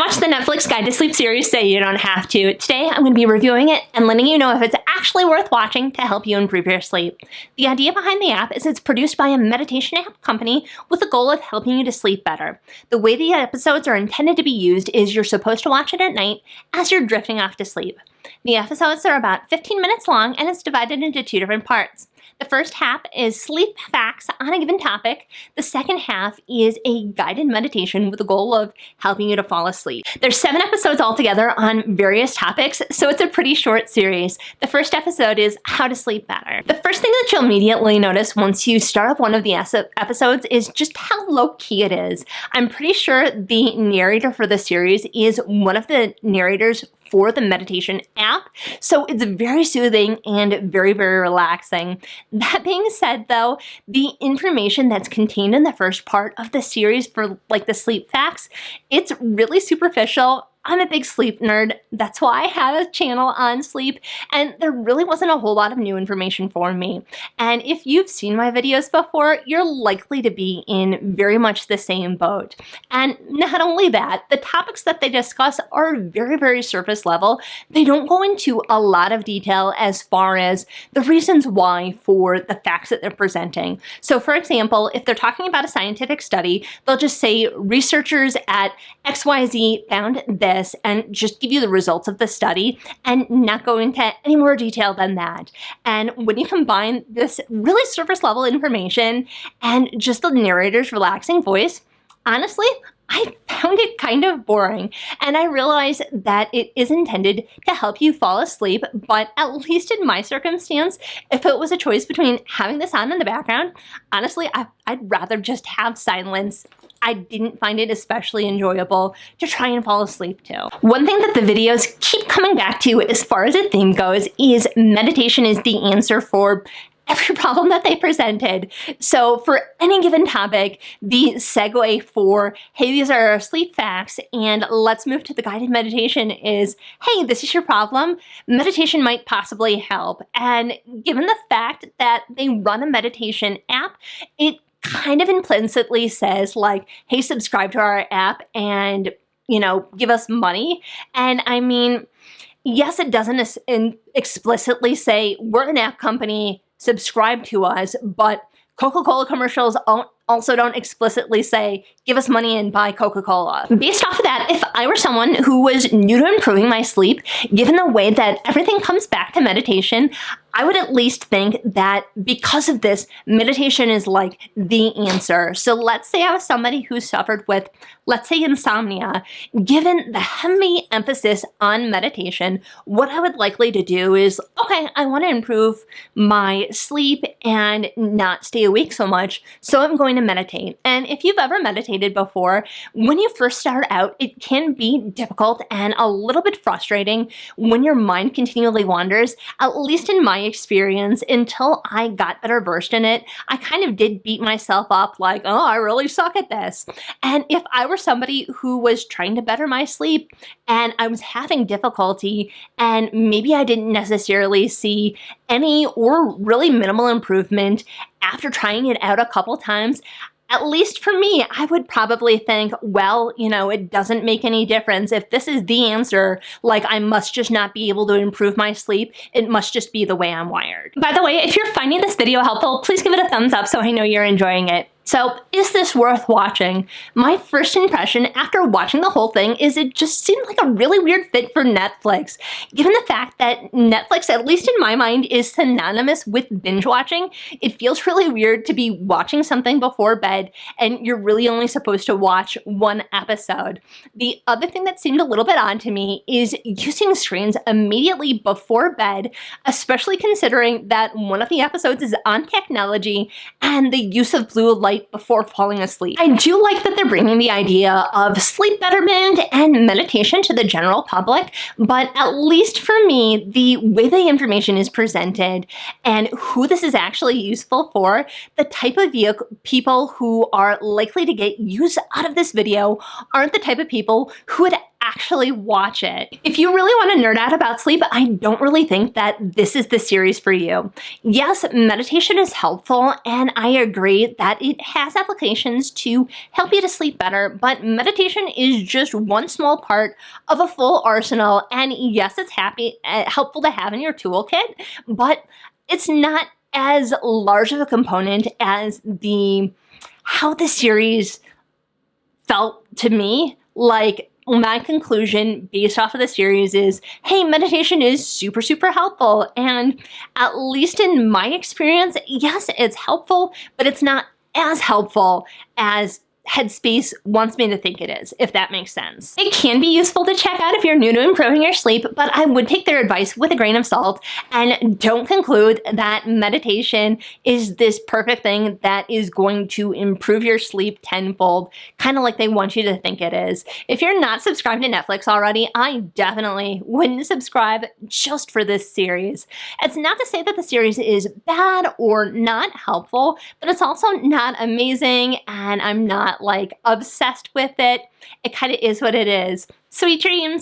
watch the Netflix Guide to Sleep series so you don't have to. Today, I'm going to be reviewing it and letting you know if it's actually worth watching to help you improve your sleep. The idea behind the app is it's produced by a meditation app company with the goal of helping you to sleep better. The way the episodes are intended to be used is you're supposed to watch it at night as you're drifting off to sleep. The episodes are about 15 minutes long and it's divided into two different parts. The first half is sleep facts on a given topic. The second half is a guided meditation with the goal of helping you to fall asleep. There's 7 episodes altogether on various topics, so it's a pretty short series. The first episode is how to sleep better. The first thing that you'll immediately notice once you start up one of the episodes is just how low-key it is. I'm pretty sure the narrator for the series is one of the narrators for the meditation app, so it's very soothing and very, very relaxing. That being said, though, the information that's contained in the first part of the series for like the sleep facts, it's really superficial. I'm a big sleep nerd. That's why I have a channel on sleep, and there really wasn't a whole lot of new information for me. And if you've seen my videos before, you're likely to be in very much the same boat. And not only that, the topics that they discuss are very, very surface level. They don't go into a lot of detail as far as the reasons why for the facts that they're presenting. So for example, if they're talking about a scientific study, they'll just say researchers at XYZ found this and just give you the results of the study and not go into any more detail than that. And when you combine this really surface level information and just the narrator's relaxing voice, honestly, I found it kind of boring, and I realize that it is intended to help you fall asleep, but at least in my circumstance, if it was a choice between having this on in the background, honestly, I'd rather just have silence. I didn't find it especially enjoyable to try and fall asleep to. One thing that the videos keep coming back to as far as a theme goes is meditation is the answer for every problem that they presented. So for any given topic, the segue for, hey, these are our sleep facts, and let's move to the guided meditation is, hey, this is your problem. Meditation might possibly help. And given the fact that they run a meditation app, it kind of implicitly says like, hey, subscribe to our app and, you know, give us money. And I mean, yes, it doesn't explicitly say we're an app company, subscribe to us, but Coca-Cola commercials also don't explicitly say, give us money and buy Coca-Cola. Based off of that, if I were someone who was new to improving my sleep, given the way that everything comes back to meditation, I would at least think that because of this, meditation is like the answer. So let's say I was somebody who suffered with, let's say, insomnia. Given the heavy emphasis on meditation, what I would likely to do is, okay, I want to improve my sleep and not stay awake so much, so I'm going to meditate. And if you've ever meditated before, when you first start out, it can be difficult and a little bit frustrating when your mind continually wanders. At least in my experience, until I got better versed in it, I kind of did beat myself up like, oh, I really suck at this. And if I were somebody who was trying to better my sleep and I was having difficulty and maybe I didn't necessarily see any or really minimal improvement after trying it out a couple times, at least for me, I would probably think, well, you know, it doesn't make any difference. If this is the answer, like I must just not be able to improve my sleep. It must just be the way I'm wired. By the way, if you're finding this video helpful, please give it a thumbs up so I know you're enjoying it. So, is this worth watching? My first impression after watching the whole thing is it just seemed like a really weird fit for Netflix. Given the fact that Netflix, at least in my mind, is synonymous with binge watching, it feels really weird to be watching something before bed and you're really only supposed to watch one episode. The other thing that seemed a little bit odd to me is using screens immediately before bed, especially considering that one of the episodes is on technology and the use of blue light before falling asleep. I do like that they're bringing the idea of sleep betterment and meditation to the general public, but at least for me, the way the information is presented and who this is actually useful for, the type of people who are likely to get use out of this video aren't the type of people who would actually watch it. If you really want to nerd out about sleep, I don't really think that this is the series for you. Yes, meditation is helpful, and I agree that it has applications to help you to sleep better, but meditation is just one small part of a full arsenal, and yes, it's helpful to have in your toolkit, but it's not as large of a component as how the series felt to me. Like, my conclusion based off of the series is, hey, meditation is super, super helpful. And at least in my experience, yes, it's helpful, but it's not as helpful as Headspace wants me to think it is, if that makes sense. It can be useful to check out if you're new to improving your sleep, but I would take their advice with a grain of salt and don't conclude that meditation is this perfect thing that is going to improve your sleep tenfold, kind of like they want you to think it is. If you're not subscribed to Netflix already, I definitely wouldn't subscribe just for this series. It's not to say that the series is bad or not helpful, but it's also not amazing, and I'm not like obsessed with it. It kind of is what it is. Sweet dreams.